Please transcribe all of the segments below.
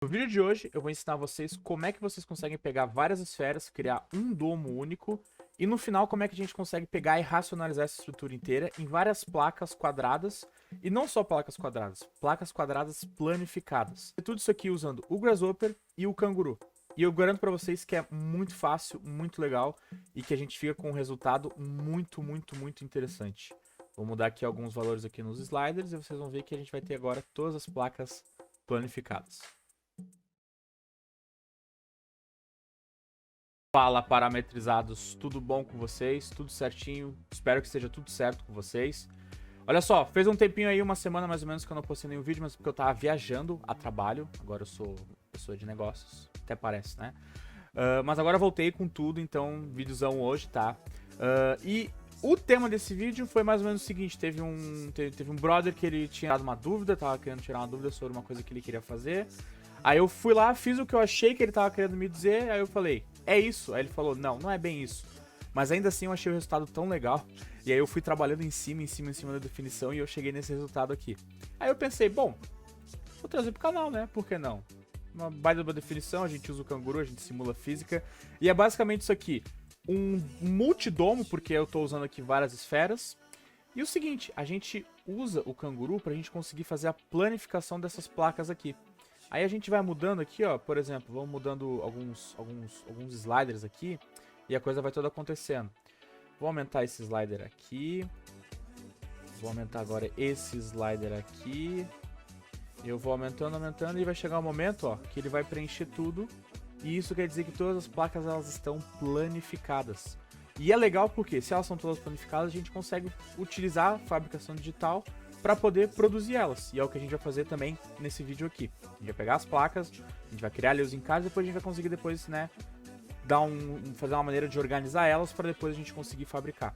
No vídeo de hoje eu vou ensinar vocês como é que vocês conseguem pegar várias esferas, criar um domo único e no final como é que a gente consegue pegar e racionalizar essa estrutura inteira em várias placas quadradas e não só placas quadradas planificadas. E tudo isso aqui usando o Grasshopper e o Canguru. E eu garanto pra vocês que é muito fácil, muito legal e que a gente fica com um resultado muito interessante. Vou mudar aqui alguns valores aqui nos sliders e vocês vão ver que a gente vai ter agora todas as placas planificadas. Fala, parametrizados, tudo bom com vocês? Tudo certinho? Espero que esteja tudo certo com vocês. Olha só, fez um tempinho aí, uma semana mais ou menos que eu não postei nenhum vídeo, mas porque eu tava viajando a trabalho. Agora eu sou pessoa de negócios, até parece, né? Mas agora eu voltei com tudo, então vídeozão hoje, tá? E o tema desse vídeo foi mais ou menos o seguinte, teve um brother que ele tinha dado uma dúvida, tava querendo tirar uma dúvida sobre uma coisa que ele queria fazer. Aí eu fui lá, fiz o que eu achei que ele tava querendo me dizer, aí eu falei, é isso? Aí ele falou, não, não é bem isso. Mas ainda assim eu achei o resultado tão legal, e aí eu fui trabalhando em cima da definição e eu cheguei nesse resultado aqui. Aí eu pensei, bom, vou trazer pro canal, né? Por que não? Uma baita da definição, a gente usa o Canguru, a gente simula física, e é basicamente isso aqui. Um multidomo, porque eu tô usando aqui várias esferas. E o seguinte, a gente usa o Canguru pra gente conseguir fazer a planificação dessas placas aqui. Aí a gente vai mudando aqui, ó, por exemplo, vamos mudando alguns sliders aqui e a coisa vai toda acontecendo. Vou aumentar esse slider aqui. Vou aumentar agora esse slider aqui. Eu vou aumentando e vai chegar um momento, ó, que ele vai preencher tudo. E isso quer dizer que todas as placas elas estão planificadas. E é legal porque se elas são todas planificadas, a gente consegue utilizar a fabricação digital para poder produzir elas. E é o que a gente vai fazer também nesse vídeo aqui. A gente vai pegar as placas, a gente vai criar ali os encaixes, depois a gente vai conseguir depois, né, fazer uma maneira de organizar elas para depois a gente conseguir fabricar.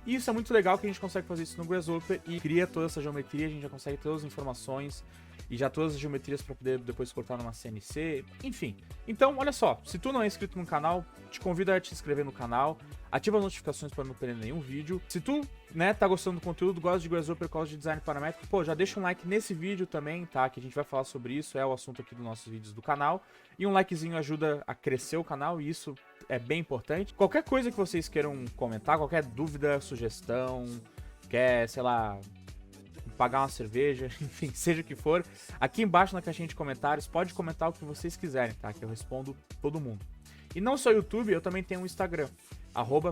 E isso é muito legal que a gente consegue fazer isso no Grasshopper e cria toda essa geometria, a gente já consegue todas as informações e já todas as geometrias para poder depois cortar numa CNC, enfim. Então, olha só, se tu não é inscrito no canal, te convido a te inscrever no canal, ativa as notificações para não perder nenhum vídeo. Se tu, né, tá gostando do conteúdo, gosta de Grasshopper, gosta de design paramétrico, pô, já deixa um like nesse vídeo também, tá, que a gente vai falar sobre isso, é o assunto aqui dos nossos vídeos do canal. E um likezinho ajuda a crescer o canal e isso é bem importante. Qualquer coisa que vocês queiram comentar, qualquer dúvida, sugestão, quer, sei lá, pagar uma cerveja, enfim, seja o que for, aqui embaixo na caixinha de comentários, pode comentar o que vocês quiserem, tá? Que eu respondo todo mundo. E não só YouTube, eu também tenho um Instagram,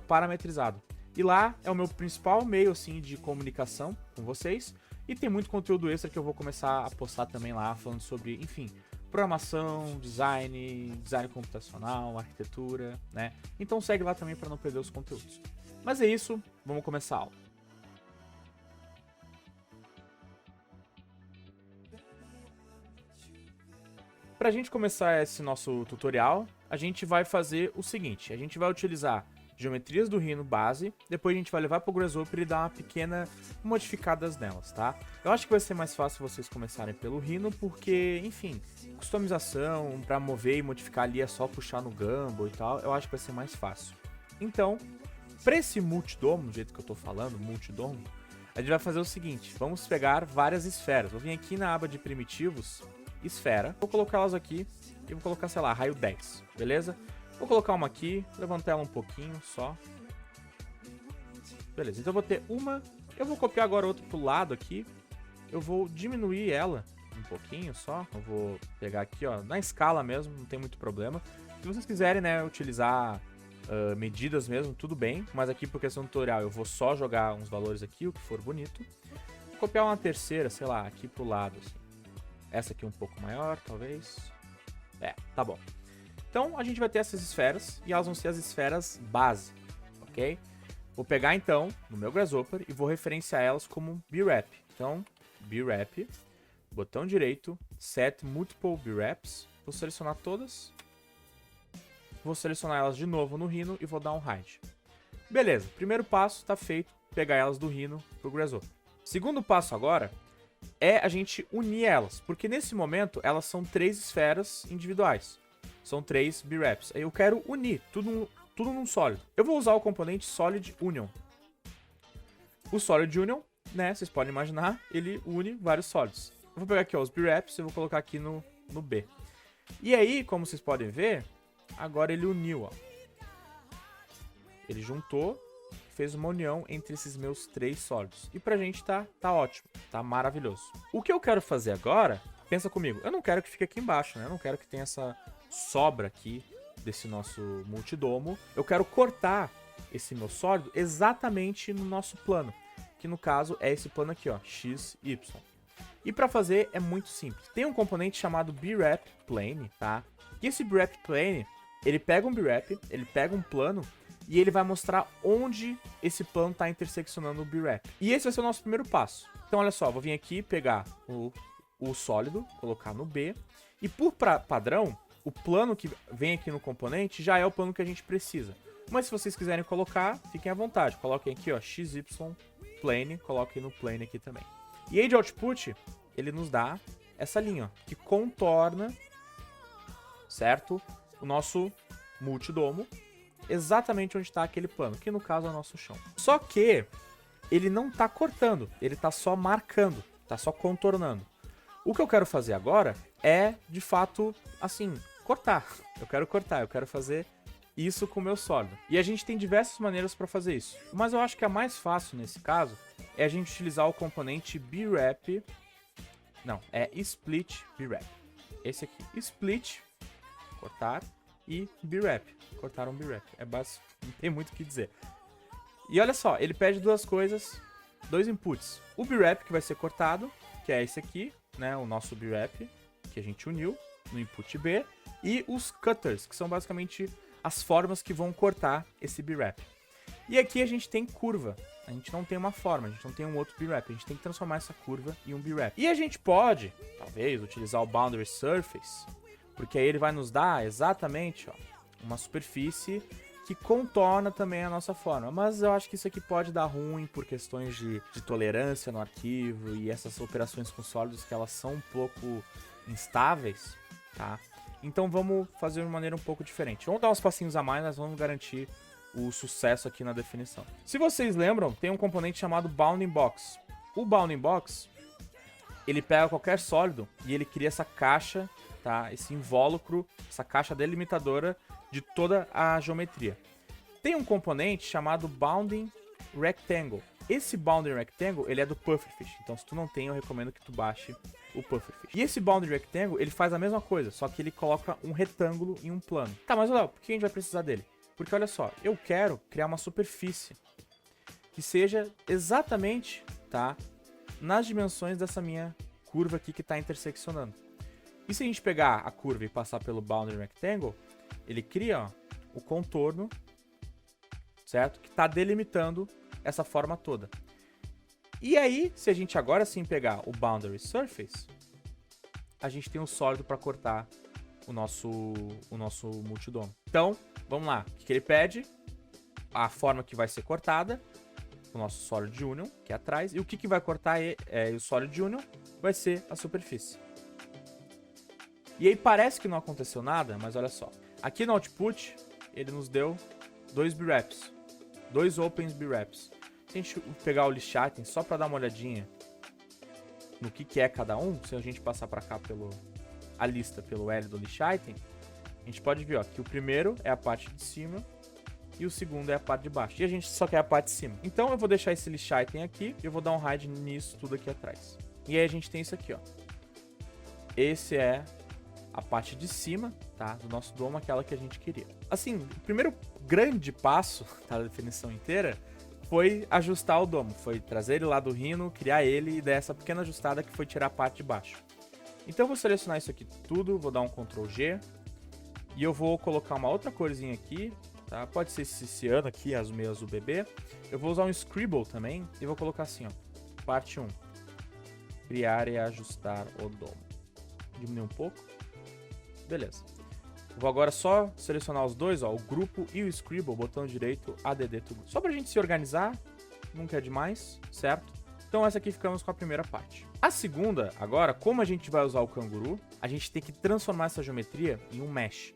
@parametrizado. E lá é o meu principal meio, assim, de comunicação com vocês. E tem muito conteúdo extra que eu vou começar a postar também lá, falando sobre, enfim, programação, design computacional, arquitetura, né? Então segue lá também para não perder os conteúdos. Mas é isso, vamos começar a aula. Para a gente começar esse nosso tutorial, a gente vai fazer o seguinte, a gente vai utilizar geometrias do Rhino base, depois a gente vai levar para o Grasshopper e dar uma pequena modificadas nelas, tá? Eu acho que vai ser mais fácil vocês começarem pelo Rhino, porque, enfim, customização, para mover e modificar ali é só puxar no Gumball e tal, eu acho que vai ser mais fácil. Então, para esse multidomo, do jeito que eu tô falando, multidomo, a gente vai fazer o seguinte, vamos pegar várias esferas. Vou vir aqui na aba de primitivos, esfera, vou colocar elas aqui e vou colocar, sei lá, raio 10, beleza? Vou colocar uma aqui, levantar ela um pouquinho só. Beleza, então eu vou ter uma, eu vou copiar agora outra pro lado aqui, eu vou diminuir ela um pouquinho só, eu vou pegar aqui, ó, na escala mesmo, não tem muito problema. Se vocês quiserem, né, utilizar medidas mesmo, tudo bem, mas aqui por questão do tutorial eu vou só jogar uns valores aqui, o que for bonito. Vou copiar uma terceira, sei lá, aqui pro lado, assim. Essa aqui um pouco maior, talvez. Tá bom. Então, a gente vai ter essas esferas, e elas vão ser as esferas base, ok? Vou pegar, então, no meu Grasshopper, e vou referenciar elas como BWrap. Então, BWrap, botão direito, Set Multiple BWraps. Vou selecionar todas. Vou selecionar elas de novo no Rhino e vou dar um hide. Beleza, primeiro passo está feito, pegar elas do Rhino pro Grasshopper. Segundo passo agora é a gente unir elas, porque nesse momento elas são 3 esferas individuais. São 3 BWraps. Aí eu quero unir tudo num sólido. Eu vou usar o componente Solid Union. O Solid Union, né, vocês podem imaginar, ele une vários sólidos. Eu vou pegar aqui ó, os BWraps e vou colocar aqui no B. E aí, como vocês podem ver, agora ele uniu, ó. Ele juntou, fez uma união entre esses meus 3 sólidos. E pra gente tá ótimo, tá maravilhoso. O que eu quero fazer agora, pensa comigo, eu não quero que fique aqui embaixo, né? Eu não quero que tenha essa sobra aqui desse nosso multidomo. Eu quero cortar esse meu sólido exatamente no nosso plano, que no caso é esse plano aqui, ó, x, y. E para fazer é muito simples. Tem um componente chamado BWrap Plane, tá? E esse BWrap Plane, ele pega um BWrap, ele pega um plano e ele vai mostrar onde esse plano está interseccionando o BWrap. E esse vai ser o nosso primeiro passo. Então olha só, vou vir aqui pegar o sólido, colocar no B. E por padrão, o plano que vem aqui no componente já é o plano que a gente precisa. Mas se vocês quiserem colocar, fiquem à vontade. Coloquem aqui, ó, XY Plane, coloquem no Plane aqui também. E aí de output, ele nos dá essa linha, ó, que contorna, certo? O nosso multidomo, exatamente onde está aquele plano, que no caso é o nosso chão. Só que ele não está cortando, ele está só marcando, está só contornando. O que eu quero fazer agora é, de fato, assim, cortar. Eu quero fazer isso com o meu sólido. E a gente tem diversas maneiras para fazer isso. Mas eu acho que a mais fácil nesse caso é a gente utilizar o componente BWrap. Não, é split BWrap. Esse aqui. Split, cortar, e BWrap. Cortar um BWrap. É básico, não tem muito o que dizer. E olha só, ele pede duas coisas, 2 inputs. O BWrap que vai ser cortado, que é esse aqui, né? O nosso BWrap, que a gente uniu no input B. E os cutters, que são basicamente as formas que vão cortar esse BWrap. E aqui a gente tem curva. A gente não tem uma forma, a gente não tem um outro BWrap. A gente tem que transformar essa curva em um BWrap. E a gente pode, talvez, utilizar o Boundary Surface, porque aí ele vai nos dar exatamente, ó, uma superfície que contorna também a nossa forma. Mas eu acho que isso aqui pode dar ruim por questões de tolerância no arquivo e essas operações com sólidos que elas são um pouco instáveis, tá? Então vamos fazer de uma maneira um pouco diferente. Vamos dar uns passinhos a mais, mas vamos garantir o sucesso aqui na definição. Se vocês lembram, tem um componente chamado Bounding Box. O Bounding Box, ele pega qualquer sólido e ele cria essa caixa, tá? Esse invólucro, essa caixa delimitadora de toda a geometria. Tem um componente chamado Bounding Rectangle. Esse Bounding Rectangle, ele é do Pufferfish. Então, se tu não tem, eu recomendo que tu baixe o Pufferfish. E esse Bounding Rectangle, ele faz a mesma coisa, só que ele coloca um retângulo em um plano. Tá, mas Léo, por que a gente vai precisar dele? Porque, olha só, eu quero criar uma superfície que seja exatamente, tá, nas dimensões dessa minha curva aqui que está interseccionando. E se a gente pegar a curva e passar pelo Boundary Rectangle, ele cria, ó, o contorno, certo? Que está delimitando essa forma toda. E aí, se a gente agora sim pegar o Boundary Surface, a gente tem um sólido para cortar o nosso multidomo. Então, vamos lá. O que ele pede? A forma que vai ser cortada, o nosso Solid Union, que é atrás. E o que vai cortar o Solid Union vai ser a superfície. E aí parece que não aconteceu nada, mas olha só. Aqui no output, ele nos deu 2 BWraps. 2 Opens BWraps. Se a gente pegar o list item só para dar uma olhadinha no que é cada um, se a gente passar para cá a lista pelo L do list item, a gente pode ver, ó, que o primeiro é a parte de cima e o segundo é a parte de baixo. E a gente só quer a parte de cima. Então eu vou deixar esse list item aqui e eu vou dar um hide nisso tudo aqui atrás. E aí a gente tem isso aqui, ó. Esse é a parte de cima, tá, do nosso domo, aquela que a gente queria. Assim, o primeiro grande passo, tá, da definição inteira foi ajustar o domo, foi trazer ele lá do Rhino, criar ele e dar essa pequena ajustada que foi tirar a parte de baixo. Então eu vou selecionar isso aqui tudo, vou dar um Ctrl G e eu vou colocar uma outra corzinha aqui, tá? Pode ser esse ciano aqui, azul bebê. Eu vou usar um Scribble também e vou colocar assim, ó, parte 1, criar e ajustar o domo. Diminuir um pouco. Beleza. Vou agora só selecionar os dois, ó, o grupo e o Scribble, botão direito, ADD tudo. Só pra gente se organizar, nunca é demais, certo? Então essa aqui ficamos com a primeira parte. A segunda, agora, como a gente vai usar o canguru, a gente tem que transformar essa geometria em um mesh.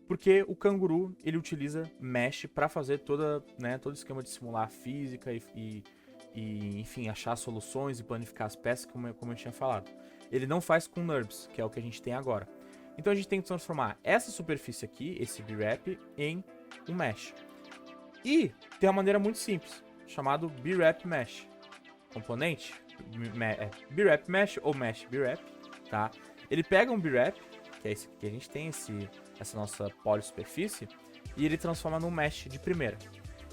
Porque o canguru, ele utiliza mesh para fazer todo o esquema de simular a física e, enfim, achar soluções e planificar as peças, como eu tinha falado. Ele não faz com NURBS, que é o que a gente tem agora. Então a gente tem que transformar essa superfície aqui, esse B-Wrap, em um mesh. E tem uma maneira muito simples, chamado B-Wrap Mesh. Componente, B-Wrap Mesh ou Mesh B-Wrap, tá? Ele pega um B-Wrap, que é esse aqui que a gente tem, essa nossa polissuperfície, e ele transforma num mesh de primeira.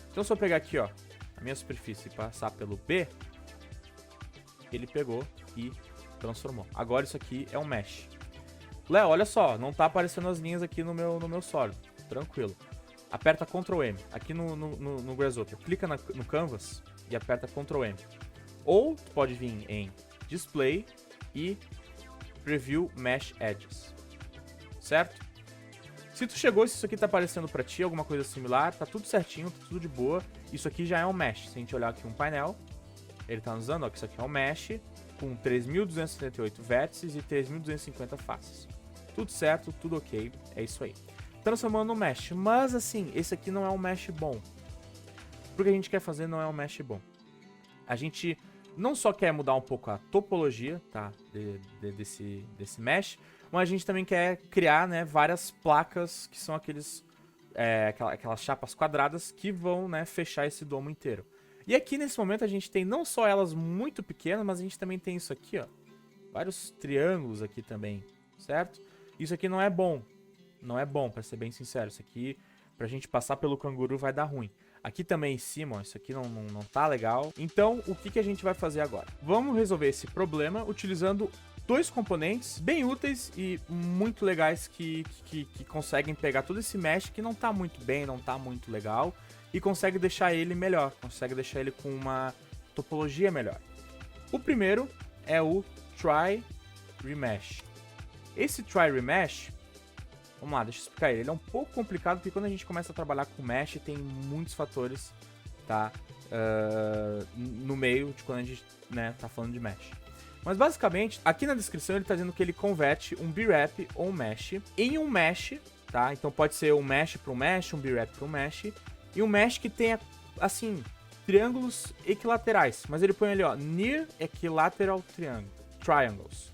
Então se eu pegar aqui, ó, a minha superfície e passar pelo B, ele pegou e transformou. Agora isso aqui é um mesh. Léo, olha só, não tá aparecendo as linhas aqui no meu sólido. Tranquilo. Aperta Ctrl M. Aqui no Grasshopper, clica no Canvas e aperta Ctrl M. Ou tu pode vir em Display e Preview Mesh Edges. Certo? Se tu chegou, se isso aqui tá aparecendo pra ti, alguma coisa similar, tá tudo certinho, tá tudo de boa. Isso aqui já é um mesh. Se a gente olhar aqui um painel, ele tá nos dando, ó, que isso aqui é um mesh com 3.278 vértices e 3.250 faces. Tudo certo, tudo ok, é isso aí. Transformando no mesh, mas assim, esse aqui não é um mesh bom. Porque a gente quer fazer não é um mesh bom. A gente não só quer mudar um pouco a topologia, tá, desse mesh, mas a gente também quer criar, né, várias placas que são aquelas chapas quadradas que vão, né, fechar esse domo inteiro. E aqui nesse momento a gente tem não só elas muito pequenas, mas a gente também tem isso aqui, ó, vários triângulos aqui também, certo? Isso aqui não é bom. Não é bom, pra ser bem sincero. Isso aqui, pra gente passar pelo canguru, vai dar ruim. Aqui também em cima, ó, isso aqui não tá legal. Então, o que a gente vai fazer agora? Vamos resolver esse problema utilizando dois componentes bem úteis e muito legais que conseguem pegar todo esse mesh que não tá muito bem, não tá muito legal, e consegue deixar ele melhor, consegue deixar ele com uma topologia melhor. O primeiro é o Try Remesh. Esse Try Remesh, vamos lá, deixa eu explicar ele. Ele é um pouco complicado porque quando a gente começa a trabalhar com mesh tem muitos fatores, tá? No meio de quando a gente, né, tá falando de mesh. Mas basicamente, aqui na descrição ele tá dizendo que ele converte um B-Wrap ou um mesh em um mesh, tá? Então pode ser um mesh para um mesh, um B-Wrap para um mesh, e um mesh que tenha, assim, triângulos equilaterais. Mas ele põe ali, ó, Near Equilateral Triangles.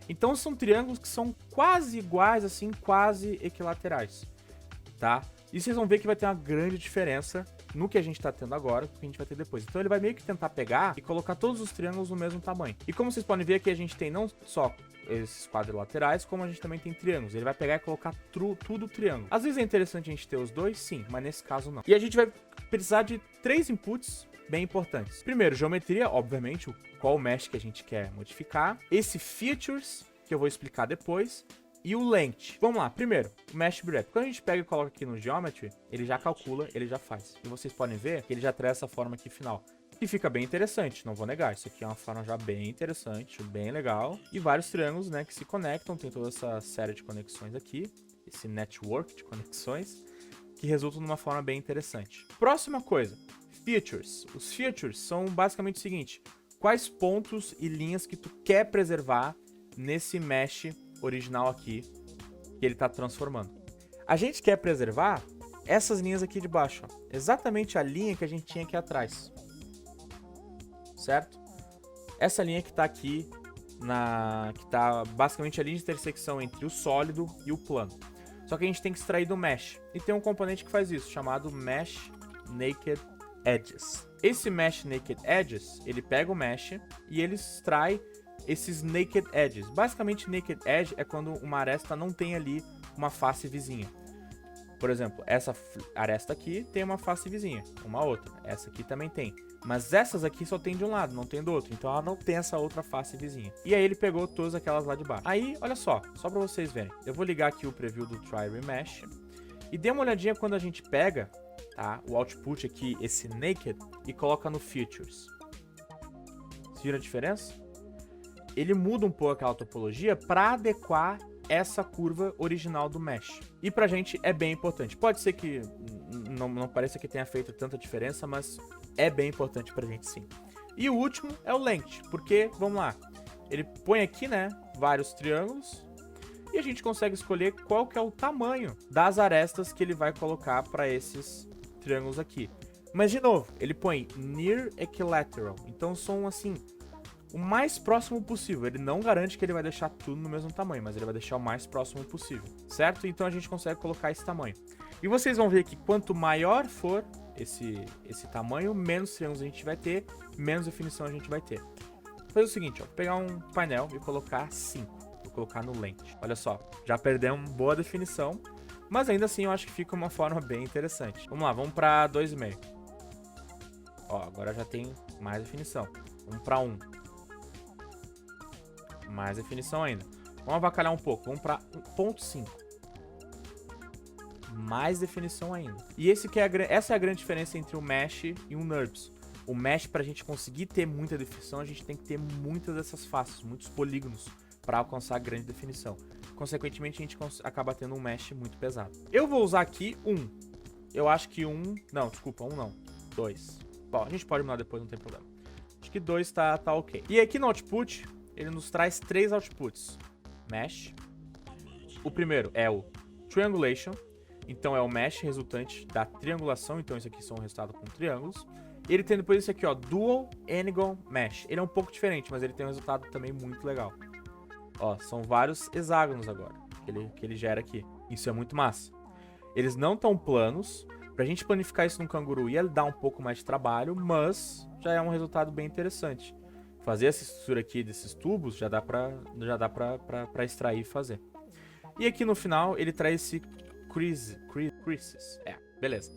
Então são triângulos que são quase iguais, assim, quase equilaterais, tá? E vocês vão ver que vai ter uma grande diferença no que a gente tá tendo agora e no que a gente vai ter depois. Então ele vai meio que tentar pegar e colocar todos os triângulos no mesmo tamanho. E como vocês podem ver aqui, a gente tem não só esses quadrilaterais, como a gente também tem triângulos. Ele vai pegar e colocar tudo triângulo. Às vezes é interessante a gente ter os dois, sim, mas nesse caso não. E a gente vai precisar de 3 inputs bem importantes. Primeiro, geometria, obviamente, qual mesh que a gente quer modificar. Esse features, que eu vou explicar depois. E o length. Vamos lá, primeiro, o mesh B-Wrap. Quando a gente pega e coloca aqui no geometry, ele já calcula, ele já faz. E vocês podem ver que ele já traz essa forma aqui final. E fica bem interessante, não vou negar. Isso aqui é uma forma já bem interessante, bem legal. E vários triângulos, né, que se conectam. Tem toda essa série de conexões aqui. Esse network de conexões. Que resultam numa forma bem interessante. Próxima coisa, features. Os features são basicamente o seguinte. Quais pontos e linhas que tu quer preservar nesse mesh original aqui que ele está transformando. A gente quer preservar essas linhas aqui de baixo, ó. Exatamente a linha que a gente tinha aqui atrás, certo? Essa linha que está aqui, que está basicamente a linha de intersecção entre o sólido e o plano. Só que a gente tem que extrair do mesh. E tem um componente que faz isso, chamado Mesh Naked Edges. Esse Mesh Naked Edges, ele pega o mesh e ele extrai esses naked edges. Basicamente, naked edge é quando uma aresta não tem ali uma face vizinha. Por exemplo, essa aresta aqui tem uma face vizinha, uma outra. Essa aqui também tem. Mas essas aqui só tem de um lado, não tem do outro. Então ela não tem essa outra face vizinha. E aí ele pegou todas aquelas lá de baixo. Aí, olha só pra vocês verem. Eu vou ligar aqui o preview do Try Remesh. E dê uma olhadinha quando a gente pega, tá, o output aqui, esse naked, e coloca no features. Você viu a diferença? Ele muda um pouco aquela topologia para adequar essa curva original do mesh. E pra gente é bem importante. Pode ser que não pareça que tenha feito tanta diferença, mas é bem importante pra gente sim. E o último é o length, porque, vamos lá, ele põe aqui, né, vários triângulos e a gente consegue escolher qual que é o tamanho das arestas que ele vai colocar para esses triângulos aqui. Mas, de novo, ele põe Near Equilateral, então são, assim, o mais próximo possível. Ele não garante que ele vai deixar tudo no mesmo tamanho, mas ele vai deixar o mais próximo possível, certo? Então a gente consegue colocar esse tamanho. E vocês vão ver que quanto maior for esse tamanho, menos triângulos a gente vai ter, menos definição a gente vai ter. Vou fazer o seguinte, ó, vou pegar um painel e colocar 5. Vou colocar no lente. Olha só, já perdemos boa definição, mas ainda assim eu acho que fica uma forma bem interessante. Vamos lá, vamos para 2,5. Ó, agora já tem mais definição. Vamos para 1. Mais definição ainda. Vamos avacalhar um pouco. Vamos para 1.5. Mais definição ainda. E essa é a grande diferença entre o Mesh e o NURBS. O Mesh, para a gente conseguir ter muita definição, a gente tem que ter muitas dessas faces, muitos polígonos, para alcançar grande definição. Consequentemente, a gente acaba tendo um Mesh muito pesado. Eu vou usar aqui 1. Eu acho que 1... Não, desculpa, 1 não. 2. Bom, a gente pode mudar depois, não tem problema. Acho que 2 tá ok. E aqui no output, ele nos traz 3 outputs. Mesh. O primeiro é o Triangulation. Então é o Mesh resultante da triangulação. Então isso aqui são um resultado com triângulos. E ele tem depois esse aqui, ó, Dual Hexagon Mesh. Ele é um pouco diferente, mas ele tem um resultado também muito legal. Ó, são vários hexágonos agora que ele gera aqui. Isso é muito massa. Eles não estão planos. Pra gente planificar isso no Canguru ia dar um pouco mais de trabalho, mas já é um resultado bem interessante. Fazer essa estrutura aqui desses tubos já dá pra extrair e fazer. E aqui no final ele traz esse creases. Beleza.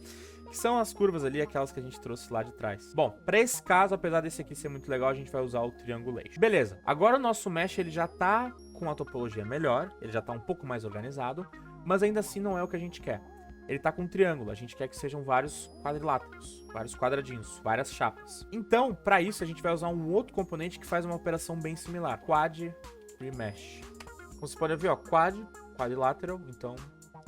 Que são as curvas ali, aquelas que a gente trouxe lá de trás. Bom, para esse caso, apesar desse aqui ser muito legal, a gente vai usar o Triangulation. Beleza, agora o nosso Mesh ele já tá com a topologia melhor, ele já tá um pouco mais organizado, mas ainda assim não é o que a gente quer. Ele tá com um triângulo, a gente quer que sejam vários quadriláteros, vários quadradinhos, várias chapas. Então, para isso, a gente vai usar um outro componente que faz uma operação bem similar. Quad Remesh. Como você pode ver, ó, quadrilateral, então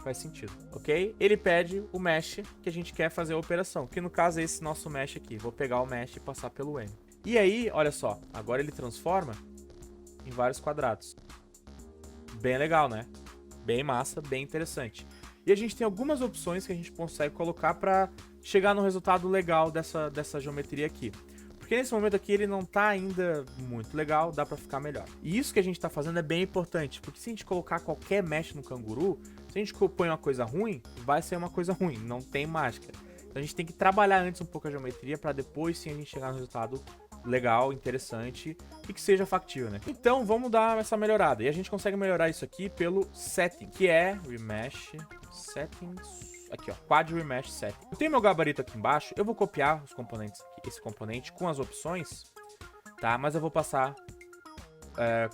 faz sentido, ok? Ele pede o mesh que a gente quer fazer a operação, que no caso é esse nosso mesh aqui. Vou pegar o mesh e passar pelo M. E aí, olha só, agora ele transforma em vários quadrados. Bem legal, né? Bem massa, bem interessante. E a gente tem algumas opções que a gente consegue colocar para chegar no resultado legal dessa geometria aqui. Porque nesse momento aqui ele não tá ainda muito legal, dá para ficar melhor. E isso que a gente tá fazendo é bem importante, porque se a gente colocar qualquer mesh no Canguru, se a gente põe uma coisa ruim, vai ser uma coisa ruim, não tem mágica. Então a gente tem que trabalhar antes um pouco a geometria para depois sim a gente chegar no resultado legal, interessante e que seja factível, né? Então vamos dar essa melhorada. E a gente consegue melhorar isso aqui pelo setting, que é Remesh Settings. Aqui, ó, Quad Remesh Setting. Eu tenho meu gabarito aqui embaixo, eu vou copiar os componentes aqui, esse componente com as opções, tá? Mas eu vou passar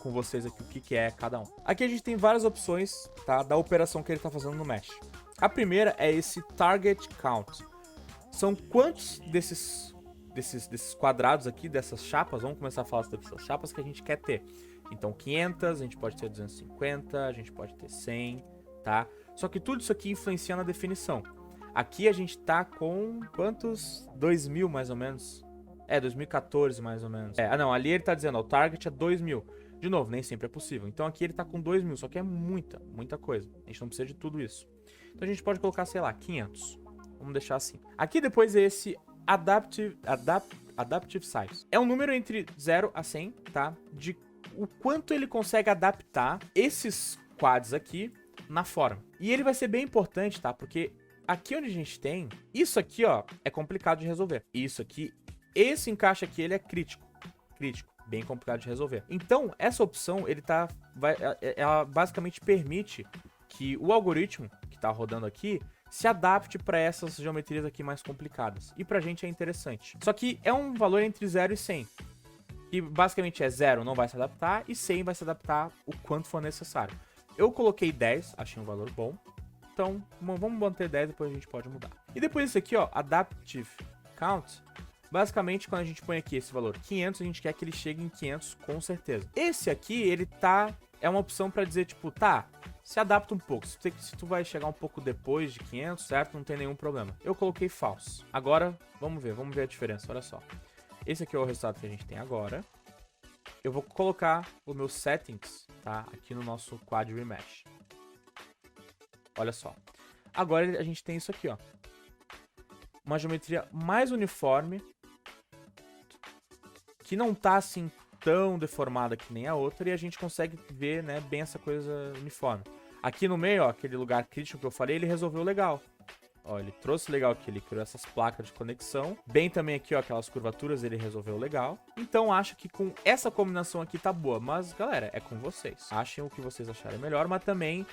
com vocês aqui o que é cada um. Aqui a gente tem várias opções, tá? Da operação que ele tá fazendo no Mesh. A primeira é esse Target Count. São quantos desses quadrados aqui, dessas chapas, vamos começar a falar dessas chapas que a gente quer ter. Então 500, a gente pode ter 250, a gente pode ter 100, tá? Só que tudo isso aqui influencia na definição. Aqui a gente tá com quantos? 2000 mais ou menos. 2014 mais ou menos. Não, ali ele tá dizendo, ó, o target é 2000. De novo, nem sempre é possível. Então aqui ele tá com 2000, só que é muita coisa. A gente não precisa de tudo isso. Então a gente pode colocar, sei lá, 500. Vamos deixar assim. Aqui depois é esse Adaptive Size. É um número entre 0 a 100, tá? De o quanto ele consegue adaptar esses quads aqui na forma. E ele vai ser bem importante, tá? Porque aqui onde a gente tem, isso aqui, ó, é complicado de resolver. Isso aqui, esse encaixe aqui, ele é crítico, bem complicado de resolver. Então, essa opção, ela basicamente permite que o algoritmo que tá rodando aqui se adapte para essas geometrias aqui mais complicadas. E pra gente é interessante. Só que é um valor entre 0 e 100. E basicamente é 0 não vai se adaptar e 100 vai se adaptar o quanto for necessário. Eu coloquei 10, achei um valor bom. Então, vamos manter 10, depois a gente pode mudar. E depois isso aqui, ó, Adaptive Count. Basicamente, quando a gente põe aqui esse valor 500, a gente quer que ele chegue em 500 com certeza. Esse aqui, ele tá... É uma opção pra dizer, tipo, tá, se adapta um pouco. Se tu vai chegar um pouco depois de 500, certo? Não tem nenhum problema. Eu coloquei false. Agora, vamos ver a diferença, olha só. Esse aqui é o resultado que a gente tem agora. Eu vou colocar os meus settings, tá? Aqui no nosso Quad Remesh. Olha só. Agora a gente tem isso aqui, ó. Uma geometria mais uniforme. Que não tá, assim, tão deformada que nem a outra e a gente consegue ver, né, bem essa coisa uniforme. Aqui no meio, ó, aquele lugar crítico que eu falei, ele resolveu legal. Ó, ele trouxe legal aqui, ele criou essas placas de conexão. Bem também aqui, ó, aquelas curvaturas, ele resolveu legal. Então, acho que com essa combinação aqui tá boa. Mas, galera, é com vocês. Achem o que vocês acharem melhor, mas também,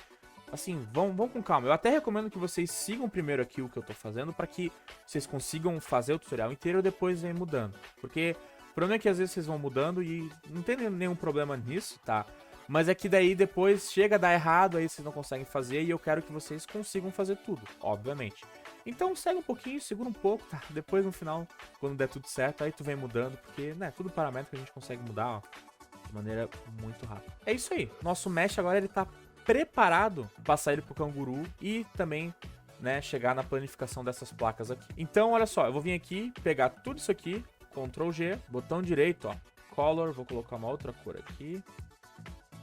assim, vão com calma. Eu até recomendo que vocês sigam primeiro aqui o que eu tô fazendo para que vocês consigam fazer o tutorial inteiro e depois vem mudando. Porque o problema é que às vezes vocês vão mudando e não tem nenhum problema nisso, tá? Mas é que daí depois chega a dar errado, aí vocês não conseguem fazer e eu quero que vocês consigam fazer tudo, obviamente. Então segue um pouquinho, segura um pouco, tá? Depois no final, quando der tudo certo, aí tu vem mudando, porque, né, tudo parâmetro que a gente consegue mudar, ó, de maneira muito rápida. É isso aí, nosso mesh agora ele tá preparado para passar ele pro canguru e também, né, chegar na planificação dessas placas aqui. Então, olha só, eu vou vir aqui, pegar tudo isso aqui, Ctrl G, botão direito, ó, Color, vou colocar uma outra cor aqui.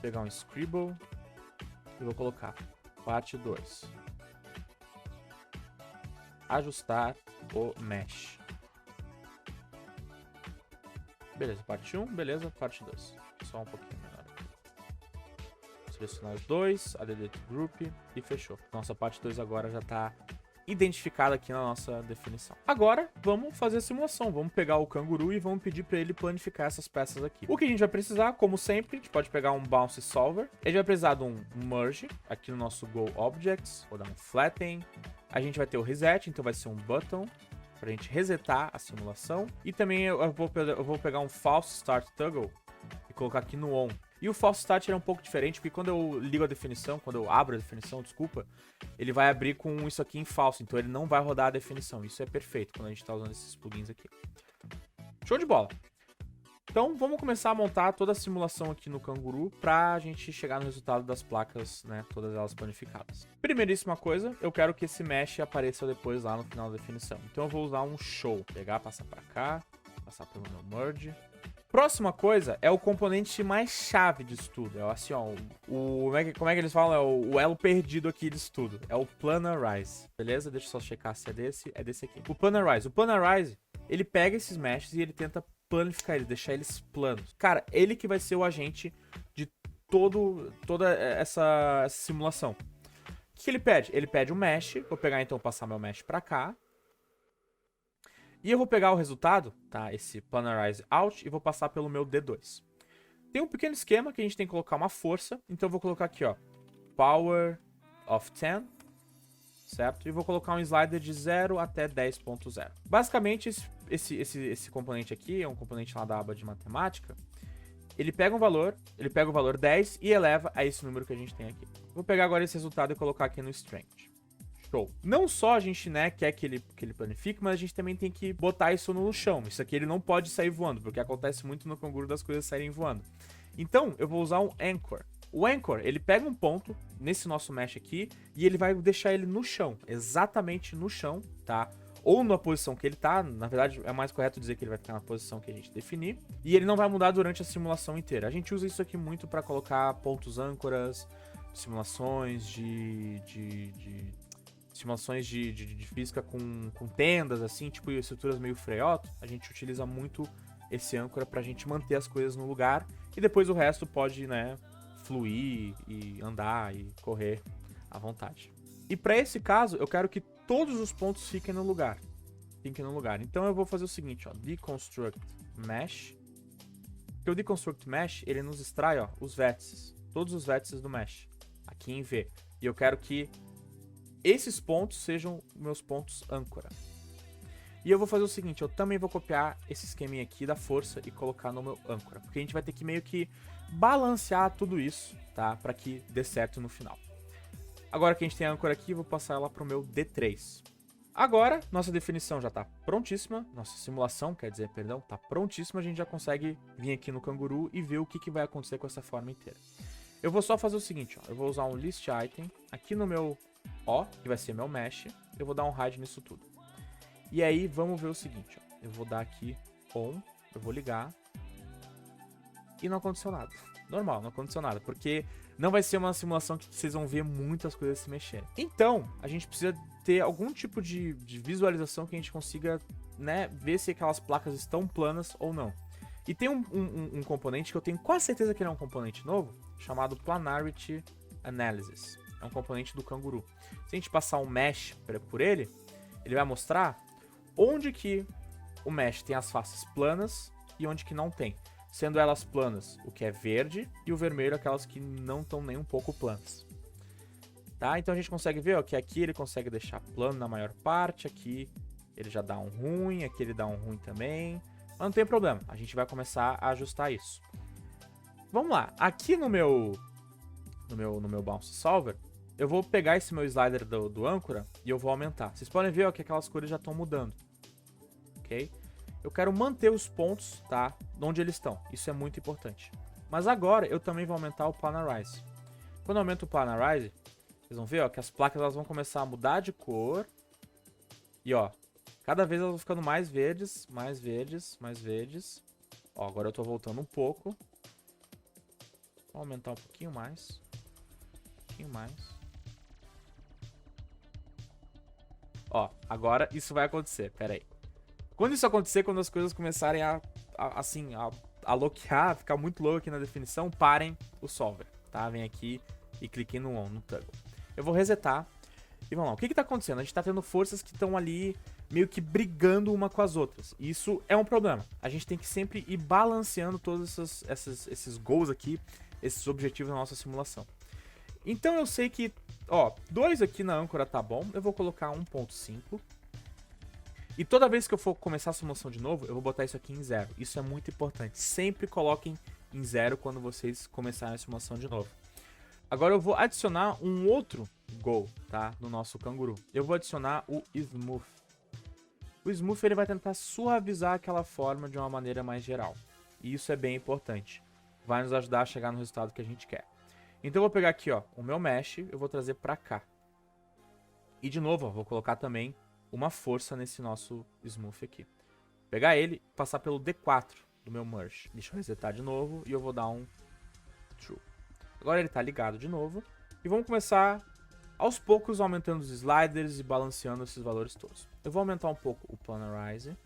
Pegar um Scribble e vou colocar parte 2. Ajustar o Mesh. Beleza, parte 1, beleza, parte 2. Só um pouquinho menor aqui. Selecionar os dois, add to group e fechou. Nossa parte 2 agora já está identificada aqui na nossa definição. Agora, vamos fazer a simulação. Vamos pegar o canguru e vamos pedir para ele planificar essas peças aqui. O que a gente vai precisar, como sempre, a gente pode pegar um Bounce Solver. A gente vai precisar de um Merge, aqui no nosso Go Objects. Vou dar um Flatten. A gente vai ter o Reset, então vai ser um Button, para a gente resetar a simulação. E também eu vou pegar um False Start Toggle e colocar aqui no On. E o False Start é um pouco diferente, porque quando eu ligo a definição, quando eu abro a definição, desculpa, ele vai abrir com isso aqui em falso, então ele não vai rodar a definição. Isso é perfeito quando a gente está usando esses plugins aqui. Show de bola! Então vamos começar a montar toda a simulação aqui no Canguru para a gente chegar no resultado das placas, né, todas elas planificadas. Primeiríssima coisa, eu quero que esse mesh apareça depois lá no final da definição. Então eu vou usar um show, pegar, passar para cá, passar pelo meu merge. Próxima coisa é o componente mais chave disso tudo. É assim, ó, como é que eles falam? É o elo perdido aqui disso tudo. É o Planarize. Beleza? Deixa eu só checar se é desse. É desse aqui. O Planarize. O Planarize, ele pega esses meshes e ele tenta planificar eles, deixar eles planos. Cara, ele que vai ser o agente de toda essa simulação. O que ele pede? Ele pede um mesh. Vou pegar então, passar meu mesh pra cá. E eu vou pegar o resultado, tá? Esse Planarize Out, e vou passar pelo meu D2. Tem um pequeno esquema que a gente tem que colocar uma força. Então eu vou colocar aqui, ó, Power of 10, certo? E vou colocar um slider de 0 até 10.0. Basicamente, esse componente aqui é um componente lá da aba de matemática. Ele pega o valor 10 e eleva a esse número que a gente tem aqui. Vou pegar agora esse resultado e colocar aqui no Strength. Show. Não só a gente, né, quer que ele planifique, mas a gente também tem que botar isso no chão. Isso aqui ele não pode sair voando, porque acontece muito no canguru das coisas saírem voando. Então, eu vou usar um Anchor. O Anchor, ele pega um ponto nesse nosso mesh aqui e ele vai deixar ele no chão, exatamente no chão, tá? Ou na posição que ele tá, na verdade é mais correto dizer que ele vai ficar na posição que a gente definir. E ele não vai mudar durante a simulação inteira. A gente usa isso aqui muito para colocar pontos âncoras, simulações simulações de física com tendas, assim, tipo estruturas meio freioto. A gente utiliza muito esse âncora pra gente manter as coisas no lugar e depois o resto pode, né, fluir e andar e correr à vontade. E para esse caso, eu quero que todos os pontos fiquem no lugar. Então eu vou fazer o seguinte, ó, Deconstruct Mesh. Porque o Deconstruct Mesh, ele nos extrai, ó, os vértices, todos os vértices do mesh, aqui em V. E eu quero que esses pontos sejam meus pontos âncora. E eu vou fazer o seguinte, eu também vou copiar esse esqueminha aqui da força e colocar no meu âncora. Porque a gente vai ter que meio que balancear tudo isso, tá? Para que dê certo no final. Agora que a gente tem a âncora aqui, eu vou passar ela para o meu D3. Agora, nossa definição já está prontíssima. Nossa simulação, quer dizer, perdão, está prontíssima. A gente já consegue vir aqui no canguru e ver o que vai acontecer com essa forma inteira. Eu vou só fazer o seguinte, ó. Eu vou usar um List Item aqui no meu O, que vai ser meu mesh. Eu vou dar um hide nisso tudo. E aí, vamos ver o seguinte, ó. Eu vou dar aqui On, eu vou ligar. E não aconteceu nada. Normal, não aconteceu nada, porque não vai ser uma simulação que vocês vão ver muitas coisas se mexerem. Então, a gente precisa ter algum tipo de visualização que a gente consiga, né, ver se aquelas placas estão planas ou não. E tem um componente que eu tenho quase certeza que ele é um componente novo, chamado Planarity Analysis. É um componente do Canguru. Se a gente passar um mesh por ele, ele vai mostrar onde que o mesh tem as faces planas e onde que não tem. Sendo elas planas, o que é verde, e o vermelho, aquelas que não estão nem um pouco planas. Tá? Então a gente consegue ver ó, que aqui ele consegue deixar plano na maior parte, aqui ele já dá um ruim, aqui ele dá um ruim também. Mas não tem problema, a gente vai começar a ajustar isso. Vamos lá, aqui no meu Bounce Solver, eu vou pegar esse meu slider do âncora e eu vou aumentar. Vocês podem ver ó, que aquelas cores já estão mudando. Ok? Eu quero manter os pontos, tá? Onde eles estão. Isso é muito importante. Mas agora eu também vou aumentar o Planarize. Quando eu aumento o Planarize, vocês vão ver ó, que as placas elas vão começar a mudar de cor. E ó, cada vez elas vão ficando mais verdes, mais verdes, mais verdes. Ó, agora eu tô voltando um pouco. Vou aumentar um pouquinho mais. Um pouquinho mais. Ó, agora isso vai acontecer. Pera aí. Quando isso acontecer, quando as coisas começarem a loquear, ficar muito louco aqui na definição, parem o solver, tá? Vem aqui e cliquem no on, no toggle. Eu vou resetar e vamos lá. O que que tá acontecendo? A gente tá tendo forças que estão ali meio que brigando uma com as outras. E isso é um problema. A gente tem que sempre ir balanceando todos esses goals aqui, esses objetivos na nossa simulação. Então eu sei que, ó, 2 aqui na âncora tá bom. Eu vou colocar 1.5. E toda vez que eu for começar a simulação de novo, eu vou botar isso aqui em 0. Isso é muito importante. Sempre coloquem em 0 quando vocês começarem a simulação de novo. Agora eu vou adicionar um outro goal, tá? No nosso canguru. Eu vou adicionar o Smooth. O Smooth ele vai tentar suavizar aquela forma de uma maneira mais geral. E isso é bem importante. Vai nos ajudar a chegar no resultado que a gente quer. Então eu vou pegar aqui, ó, o meu mesh, eu vou trazer pra cá. E de novo, ó, vou colocar também uma força nesse nosso Smooth aqui. Pegar ele e passar pelo D4 do meu Merge. Deixa eu resetar de novo e eu vou dar um True. Agora ele tá ligado de novo. E vamos começar aos poucos aumentando os sliders e balanceando esses valores todos. Eu vou aumentar um pouco o Planarize.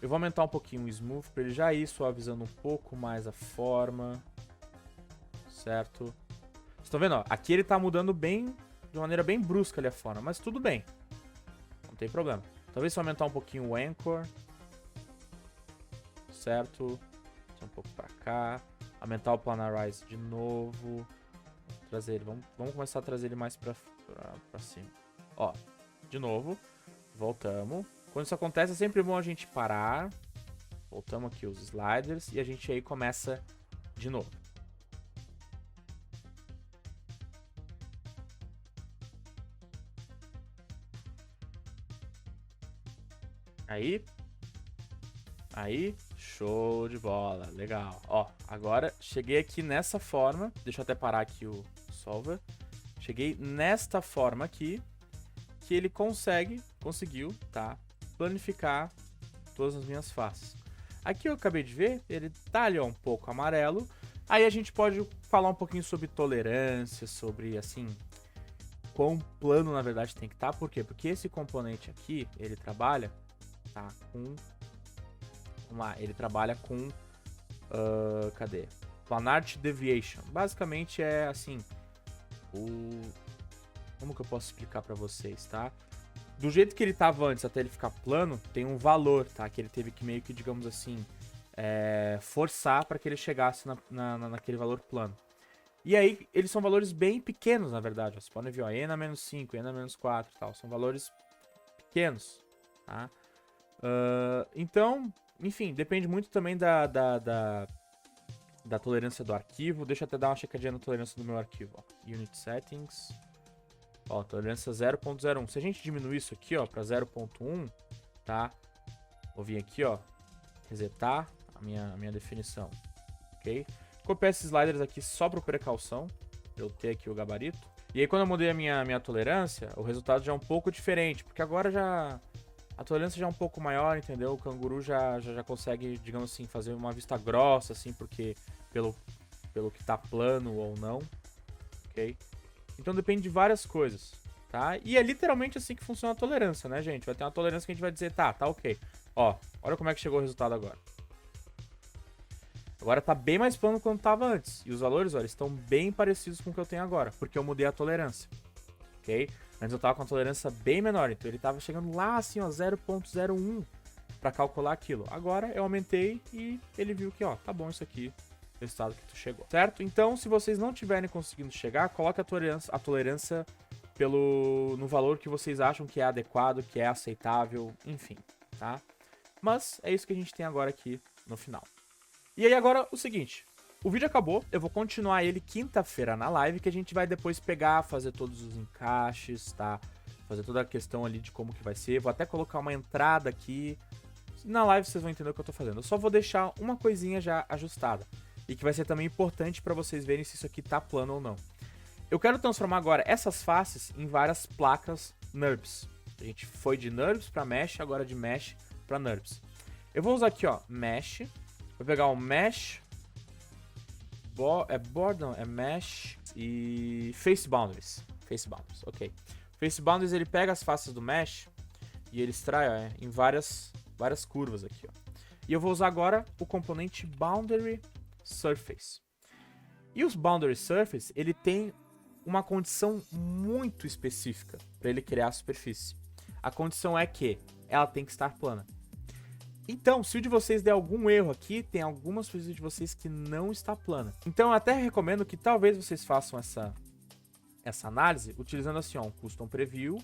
Eu vou aumentar um pouquinho o Smooth para ele já ir suavizando um pouco mais a forma. Certo? Vocês estão vendo? Ó, aqui ele tá mudando bem, de maneira bem brusca ali fora, mas tudo bem. Não tem problema. Talvez se eu aumentar um pouquinho o Anchor. Certo? Um pouco pra cá. Aumentar o Planarize de novo. Trazer ele. Vamos começar a trazer ele mais pra cima. Ó, de novo. Voltamos. Quando isso acontece, é sempre bom a gente parar. Voltamos aqui os sliders e a gente aí começa de novo. Aí, show de bola, legal. Ó, agora cheguei aqui nessa forma, deixa eu até parar aqui o solver. Cheguei nesta forma aqui, que ele conseguiu, tá, planificar todas as minhas faces. Aqui eu acabei de ver, ele tá ali ó, um pouco amarelo. Aí a gente pode falar um pouquinho sobre tolerância, sobre, assim, quão plano na verdade tem que estar. Por quê? Porque esse componente aqui, ele trabalha, tá, com... Vamos lá, ele trabalha com... cadê? Planarity Deviation. Basicamente é assim... Como que eu posso explicar pra vocês, tá? Do jeito que ele tava antes até ele ficar plano, tem um valor, tá? Que ele teve que meio que, digamos assim... forçar para que ele chegasse naquele valor plano. E aí, eles são valores bem pequenos, na verdade. Vocês podem ver, ó, N a menos 5, N a menos 4 e tal. São valores pequenos, tá? Então... Enfim, depende muito também da tolerância do arquivo. Deixa eu até dar uma checadinha na tolerância do meu arquivo. Ó. Unit Settings. Ó, tolerância 0.01. Se a gente diminuir isso aqui, ó, para 0.1, tá? Vou vir aqui, ó, resetar a minha definição. Ok? Copiar esses sliders aqui só por precaução, pra eu ter aqui o gabarito. E aí quando eu mudei a minha tolerância, o resultado já é um pouco diferente, porque agora já... A tolerância já é um pouco maior, entendeu? O canguru já consegue, digamos assim, fazer uma vista grossa, assim, porque pelo que tá plano ou não, ok? Então depende de várias coisas. tá? E é literalmente assim que funciona a tolerância, né, gente? Vai ter uma tolerância que a gente vai dizer, tá ok. Ó, olha como é que chegou o resultado agora. Agora tá bem mais plano quanto tava antes. E os valores, olha, estão bem parecidos com o que eu tenho agora, porque eu mudei a tolerância, ok? Antes eu tava com a tolerância bem menor, então ele tava chegando lá assim, ó, 0.01 para calcular aquilo. Agora eu aumentei e ele viu que, ó, tá bom isso aqui, o resultado que tu chegou, certo? Então, se vocês não tiverem conseguindo chegar, coloque a tolerância no valor que vocês acham que é adequado, que é aceitável, enfim, tá? Mas é isso que a gente tem agora aqui no final. E aí agora o seguinte, o vídeo acabou, eu vou continuar ele quinta-feira na live, que a gente vai depois pegar, fazer todos os encaixes, tá? Fazer toda a questão ali de como que vai ser, vou até colocar uma entrada aqui. Na live vocês vão entender o que eu tô fazendo. Eu só vou deixar uma coisinha já ajustada. E que vai ser também importante para vocês verem se isso aqui tá plano ou não. Eu quero transformar agora essas faces em várias placas NURBS. A gente foi de NURBS para Mesh, agora de Mesh para NURBS. Eu vou usar aqui, ó, Mesh. Vou pegar o Mesh. É Mesh e Face Boundaries. Face Boundaries, ok. Face Boundaries, ele pega as faces do Mesh e ele extrai, ó, em várias curvas aqui, ó. E eu vou usar agora o componente Boundary Surface. E os Boundary Surface, ele tem uma condição muito específica para ele criar a superfície. A condição é que ela tem que estar plana. Então, se o de vocês der algum erro aqui, tem algumas coisas de vocês que não está plana. Então, eu até recomendo que talvez vocês façam essa análise utilizando assim, ó, um Custom Preview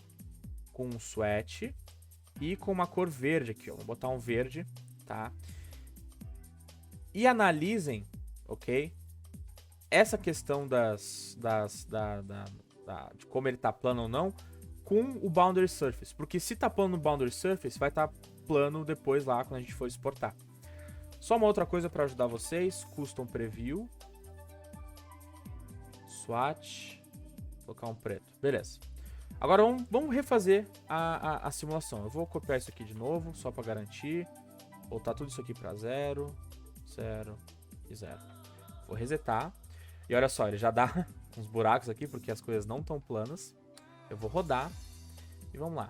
com um Sweat e com uma cor verde aqui, ó. Vou botar um verde, tá? E analisem, ok? Essa questão de como ele tá plano ou não com o Boundary Surface. Porque se tá plano no Boundary Surface, vai estar plano depois lá quando a gente for exportar. Só uma outra coisa para ajudar vocês, Custom Preview, Swatch, vou colocar um preto, beleza. Agora vamos refazer a simulação. Eu vou copiar isso aqui de novo, só para garantir, voltar tudo isso aqui para 0, 0 e 0. Vou resetar, e olha só, ele já dá uns buracos aqui, porque as coisas não estão planas. Eu vou rodar, e vamos lá.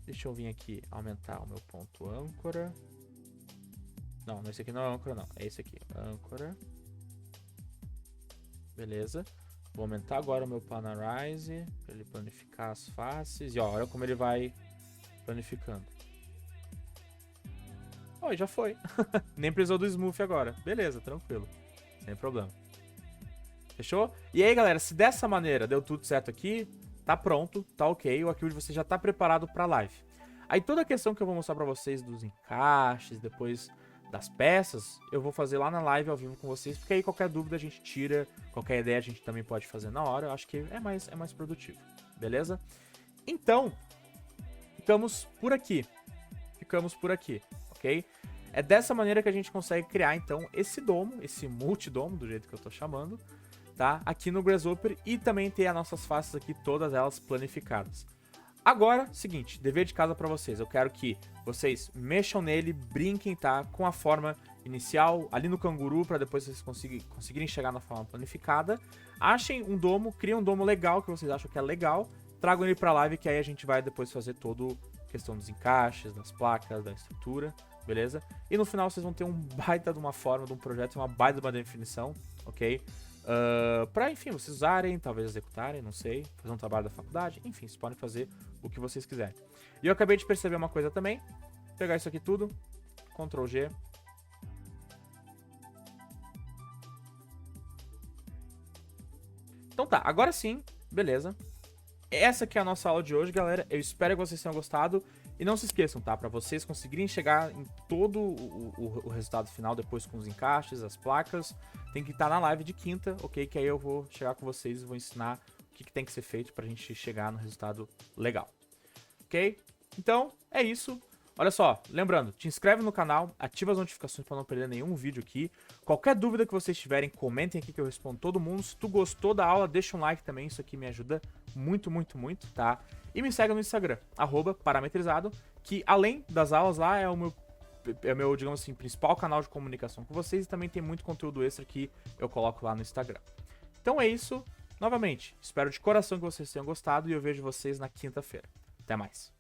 Deixa eu vir aqui aumentar o meu ponto âncora. Não, esse aqui não é âncora, não. É esse aqui, âncora. Beleza. Vou aumentar agora o meu Planarize, para ele planificar as faces. E ó, olha como ele vai planificando. Ó, já foi. Nem precisou do Smooth agora. Beleza, tranquilo. Sem problema. Fechou? E aí, galera, se dessa maneira deu tudo certo aqui, tá pronto, tá ok, o arquivo de vocês já tá preparado pra live. Aí toda a questão que eu vou mostrar pra vocês dos encaixes, depois das peças, eu vou fazer lá na live ao vivo com vocês, porque aí qualquer dúvida a gente tira, qualquer ideia a gente também pode fazer na hora, eu acho que é mais produtivo, beleza? Então, ficamos por aqui, ok? É dessa maneira que a gente consegue criar, então, esse domo, esse multidomo, do jeito que eu tô chamando, tá? Aqui no Grasshopper, e também ter as nossas faces aqui, todas elas planificadas. Agora, seguinte, dever de casa para vocês. Eu quero que vocês mexam nele, brinquem, tá? Com a forma inicial, ali no canguru, para depois vocês conseguirem chegar na forma planificada. Achem um domo, criem um domo legal, que vocês acham que é legal. Tragam ele pra live, que aí a gente vai depois fazer toda a questão dos encaixes, das placas, da estrutura, beleza? E no final vocês vão ter um baita de uma forma, de um projeto, uma baita de uma definição, ok? Pra, enfim, vocês usarem, talvez executarem, não sei, fazer um trabalho da faculdade, enfim, vocês podem fazer o que vocês quiserem. E eu acabei de perceber uma coisa também, pegar isso aqui tudo, Ctrl G. Então tá, agora sim, beleza. Essa aqui é a nossa aula de hoje, galera, eu espero que vocês tenham gostado. E não se esqueçam, tá? Para vocês conseguirem chegar em todo o resultado final depois com os encaixes, as placas, tem que estar na live de quinta, ok? Que aí eu vou chegar com vocês e vou ensinar o que tem que ser feito pra gente chegar no resultado legal, ok? Então, é isso. Olha só, lembrando, te inscreve no canal, ativa as notificações para não perder nenhum vídeo aqui. Qualquer dúvida que vocês tiverem, comentem aqui que eu respondo todo mundo. Se tu gostou da aula, deixa um like também, isso aqui me ajuda muito, muito, muito, tá? E me segue no Instagram, @parametrizado, que além das aulas lá é o meu, digamos assim, principal canal de comunicação com vocês e também tem muito conteúdo extra que eu coloco lá no Instagram. Então é isso, Novamente, espero de coração que vocês tenham gostado e eu vejo vocês na quinta-feira. Até mais.